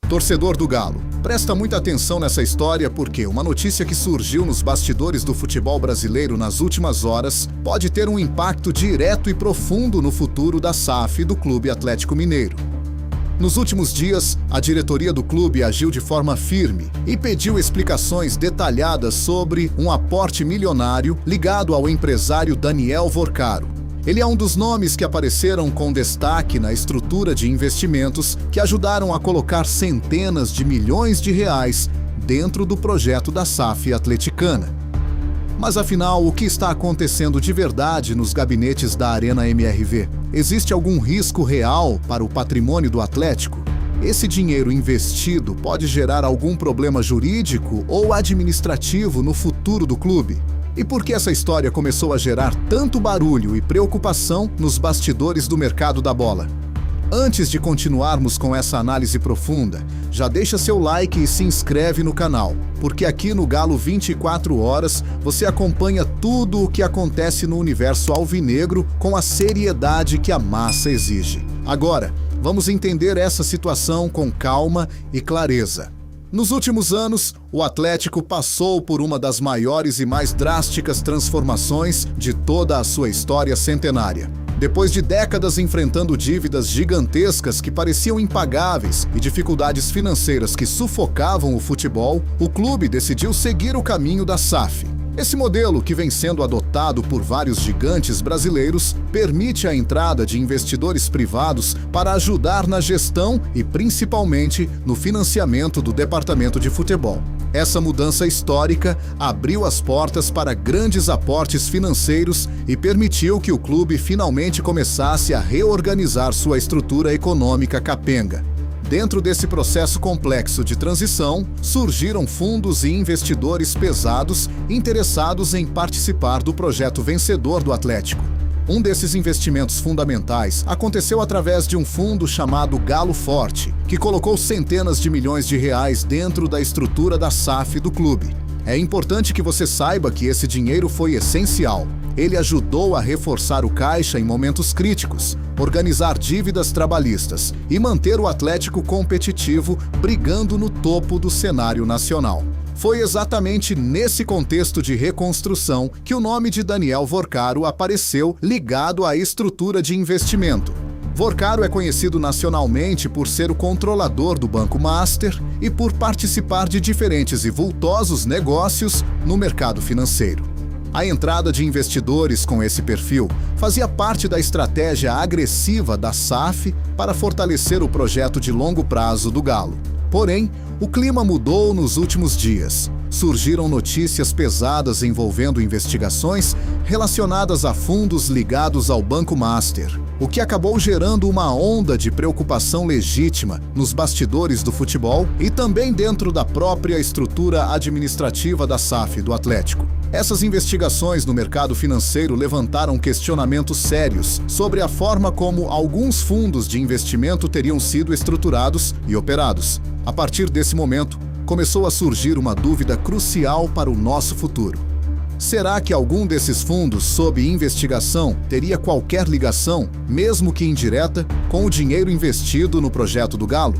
Torcedor do Galo, presta muita atenção nessa história porque uma notícia que surgiu nos bastidores do futebol brasileiro nas últimas horas pode ter um impacto direto e profundo no futuro da SAF e do Clube Atlético Mineiro. Nos últimos dias, a diretoria do clube agiu de forma firme e pediu explicações detalhadas sobre um aporte milionário ligado ao empresário Daniel Vorcaro. Ele é um dos nomes que apareceram com destaque na estrutura de investimentos que ajudaram a colocar centenas de milhões de reais dentro do projeto da SAF atleticana. Mas afinal, o que está acontecendo de verdade nos gabinetes da Arena MRV? Existe algum risco real para o patrimônio do Atlético? Esse dinheiro investido pode gerar algum problema jurídico ou administrativo no futuro do clube? E por que essa história começou a gerar tanto barulho e preocupação nos bastidores do mercado da bola? Antes de continuarmos com essa análise profunda, já deixa seu like e se inscreve no canal, porque aqui no Galo 24 Horas você acompanha tudo o que acontece no universo alvinegro com a seriedade que a massa exige. Agora, vamos entender essa situação com calma e clareza. Nos últimos anos, o Atlético passou por uma das maiores e mais drásticas transformações de toda a sua história centenária. Depois de décadas enfrentando dívidas gigantescas que pareciam impagáveis e dificuldades financeiras que sufocavam o futebol, o clube decidiu seguir o caminho da SAF. Esse modelo, que vem sendo adotado por vários gigantes brasileiros, permite a entrada de investidores privados para ajudar na gestão e principalmente no financiamento do departamento de futebol. Essa mudança histórica abriu as portas para grandes aportes financeiros e permitiu que o clube finalmente começasse a reorganizar sua estrutura econômica capenga. Dentro desse processo complexo de transição, surgiram fundos e investidores pesados interessados em participar do projeto vencedor do Atlético. Um desses investimentos fundamentais aconteceu através de um fundo chamado Galo Forte, que colocou centenas de milhões de reais dentro da estrutura da SAF do clube. É importante que você saiba que esse dinheiro foi essencial. Ele ajudou a reforçar o caixa em momentos críticos, organizar dívidas trabalhistas e manter o Atlético competitivo, brigando no topo do cenário nacional. Foi exatamente nesse contexto de reconstrução que o nome de Daniel Vorcaro apareceu ligado à estrutura de investimento. Vorcaro é conhecido nacionalmente por ser o controlador do Banco Master e por participar de diferentes e vultosos negócios no mercado financeiro. A entrada de investidores com esse perfil fazia parte da estratégia agressiva da SAF para fortalecer o projeto de longo prazo do Galo. Porém, o clima mudou nos últimos dias. Surgiram notícias pesadas envolvendo investigações relacionadas a fundos ligados ao Banco Master, o que acabou gerando uma onda de preocupação legítima nos bastidores do futebol e também dentro da própria estrutura administrativa da SAF do Atlético. Essas investigações no mercado financeiro levantaram questionamentos sérios sobre a forma como alguns fundos de investimento teriam sido estruturados e operados. A partir desse momento, começou a surgir uma dúvida crucial para o nosso futuro. Será que algum desses fundos sob investigação teria qualquer ligação, mesmo que indireta, com o dinheiro investido no projeto do Galo?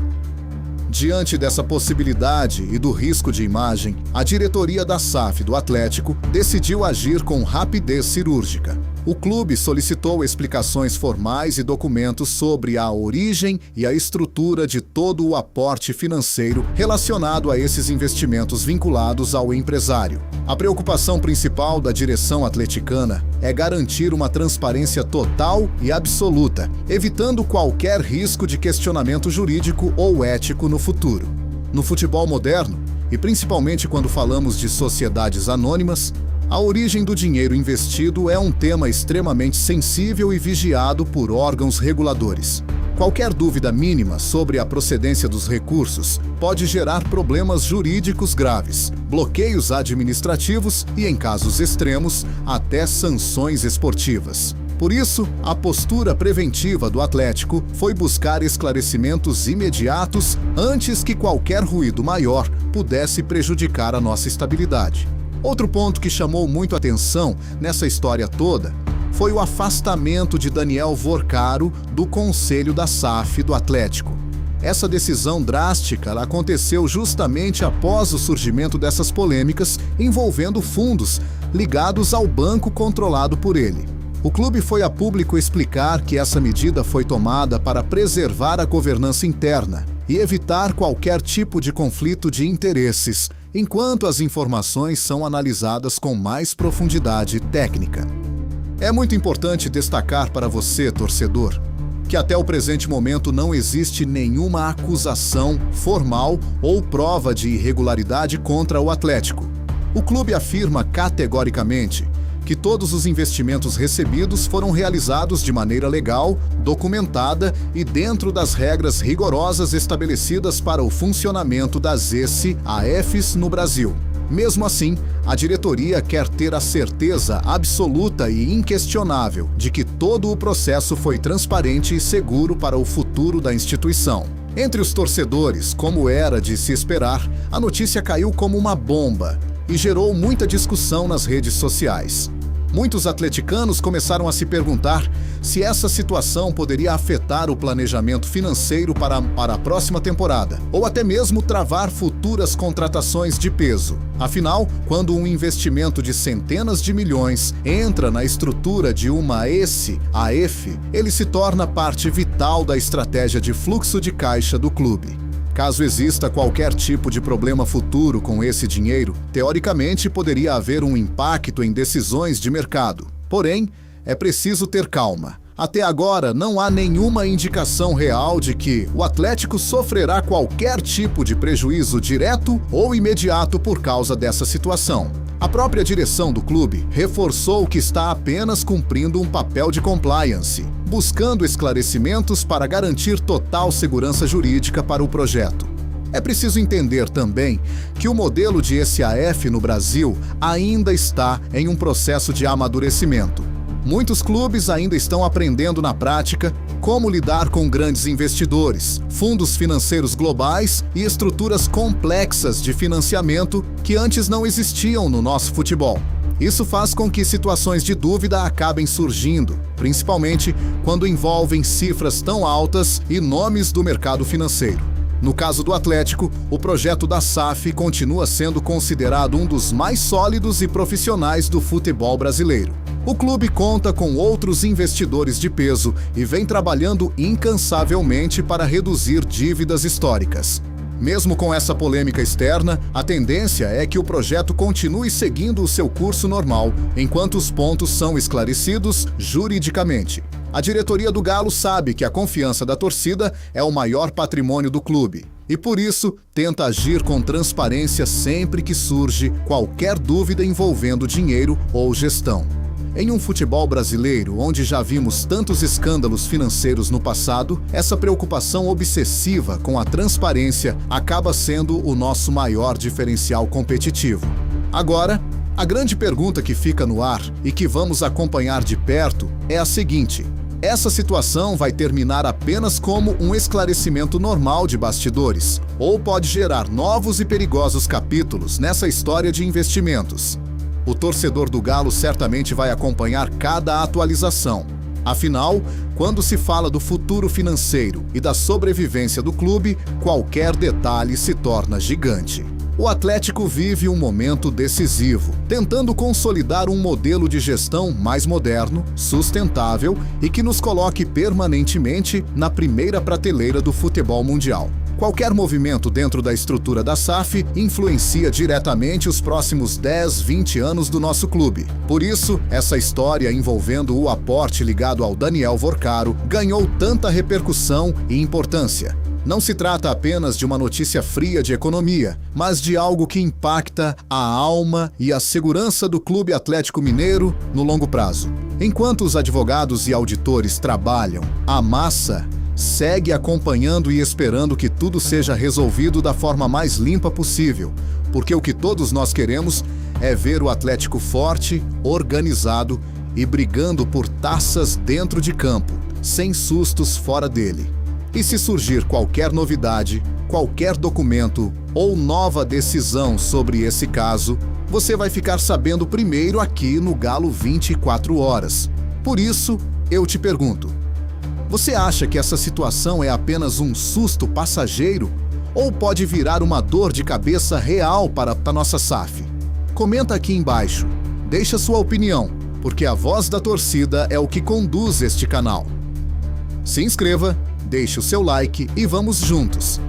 Diante dessa possibilidade e do risco de imagem, a diretoria da SAF do Atlético decidiu agir com rapidez cirúrgica. O clube solicitou explicações formais e documentos sobre a origem e a estrutura de todo o aporte financeiro relacionado a esses investimentos vinculados ao empresário. A preocupação principal da direção atleticana é garantir uma transparência total e absoluta, evitando qualquer risco de questionamento jurídico ou ético no futuro. No futebol moderno, e principalmente quando falamos de sociedades anônimas, a origem do dinheiro investido é um tema extremamente sensível e vigiado por órgãos reguladores. Qualquer dúvida mínima sobre a procedência dos recursos pode gerar problemas jurídicos graves, bloqueios administrativos e, em casos extremos, até sanções esportivas. Por isso, a postura preventiva do Atlético foi buscar esclarecimentos imediatos antes que qualquer ruído maior pudesse prejudicar a nossa estabilidade. Outro ponto que chamou muito atenção nessa história toda foi o afastamento de Daniel Vorcaro do Conselho da SAF do Atlético. Essa decisão drástica ela aconteceu justamente após o surgimento dessas polêmicas envolvendo fundos ligados ao banco controlado por ele. O clube foi a público explicar que essa medida foi tomada para preservar a governança interna e evitar qualquer tipo de conflito de interesses, enquanto as informações são analisadas com mais profundidade técnica. É muito importante destacar para você, torcedor, que até o presente momento não existe nenhuma acusação formal ou prova de irregularidade contra o Atlético. O clube afirma categoricamente que todos os investimentos recebidos foram realizados de maneira legal, documentada e dentro das regras rigorosas estabelecidas para o funcionamento das ECAFs no Brasil. Mesmo assim, a diretoria quer ter a certeza absoluta e inquestionável de que todo o processo foi transparente e seguro para o futuro da instituição. Entre os torcedores, como era de se esperar, a notícia caiu como uma bomba e gerou muita discussão nas redes sociais. Muitos atleticanos começaram a se perguntar se essa situação poderia afetar o planejamento financeiro para a próxima temporada, ou até mesmo travar futuras contratações de peso. Afinal, quando um investimento de centenas de milhões entra na estrutura de uma ECAF, ele se torna parte vital da estratégia de fluxo de caixa do clube. Caso exista qualquer tipo de problema futuro com esse dinheiro, teoricamente poderia haver um impacto em decisões de mercado. Porém, é preciso ter calma. Até agora, não há nenhuma indicação real de que o Atlético sofrerá qualquer tipo de prejuízo direto ou imediato por causa dessa situação. A própria direção do clube reforçou que está apenas cumprindo um papel de compliance, buscando esclarecimentos para garantir total segurança jurídica para o projeto. É preciso entender também que o modelo de ECAF no Brasil ainda está em um processo de amadurecimento. Muitos clubes ainda estão aprendendo na prática como lidar com grandes investidores, fundos financeiros globais e estruturas complexas de financiamento que antes não existiam no nosso futebol. Isso faz com que situações de dúvida acabem surgindo, principalmente quando envolvem cifras tão altas e nomes do mercado financeiro. No caso do Atlético, o projeto da SAF continua sendo considerado um dos mais sólidos e profissionais do futebol brasileiro. O clube conta com outros investidores de peso e vem trabalhando incansavelmente para reduzir dívidas históricas. Mesmo com essa polêmica externa, a tendência é que o projeto continue seguindo o seu curso normal, enquanto os pontos são esclarecidos juridicamente. A diretoria do Galo sabe que a confiança da torcida é o maior patrimônio do clube e, por isso, tenta agir com transparência sempre que surge qualquer dúvida envolvendo dinheiro ou gestão. Em um futebol brasileiro onde já vimos tantos escândalos financeiros no passado, essa preocupação obsessiva com a transparência acaba sendo o nosso maior diferencial competitivo. Agora, a grande pergunta que fica no ar e que vamos acompanhar de perto é a seguinte: essa situação vai terminar apenas como um esclarecimento normal de bastidores, ou pode gerar novos e perigosos capítulos nessa história de investimentos? O torcedor do Galo certamente vai acompanhar cada atualização. Afinal, quando se fala do futuro financeiro e da sobrevivência do clube, qualquer detalhe se torna gigante. O Atlético vive um momento decisivo, tentando consolidar um modelo de gestão mais moderno, sustentável e que nos coloque permanentemente na primeira prateleira do futebol mundial. Qualquer movimento dentro da estrutura da SAF influencia diretamente os próximos 10, 20 anos do nosso clube. Por isso, essa história envolvendo o aporte ligado ao Daniel Vorcaro ganhou tanta repercussão e importância. Não se trata apenas de uma notícia fria de economia, mas de algo que impacta a alma e a segurança do Clube Atlético Mineiro no longo prazo. Enquanto os advogados e auditores trabalham, a massa segue acompanhando e esperando que tudo seja resolvido da forma mais limpa possível, porque o que todos nós queremos é ver o Atlético forte, organizado e brigando por taças dentro de campo, sem sustos fora dele. E se surgir qualquer novidade, qualquer documento ou nova decisão sobre esse caso, você vai ficar sabendo primeiro aqui no Galo 24 Horas. Por isso, eu te pergunto: Você acha que essa situação é apenas um susto passageiro ou pode virar uma dor de cabeça real para a nossa SAF? Comenta aqui embaixo, deixa sua opinião, porque a voz da torcida é o que conduz este canal. Se inscreva, deixe o seu like e vamos juntos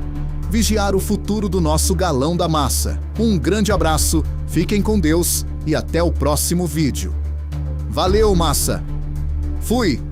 vigiar o futuro do nosso galão da massa. Um grande abraço, fiquem com Deus e até o próximo vídeo. Valeu, massa! Fui!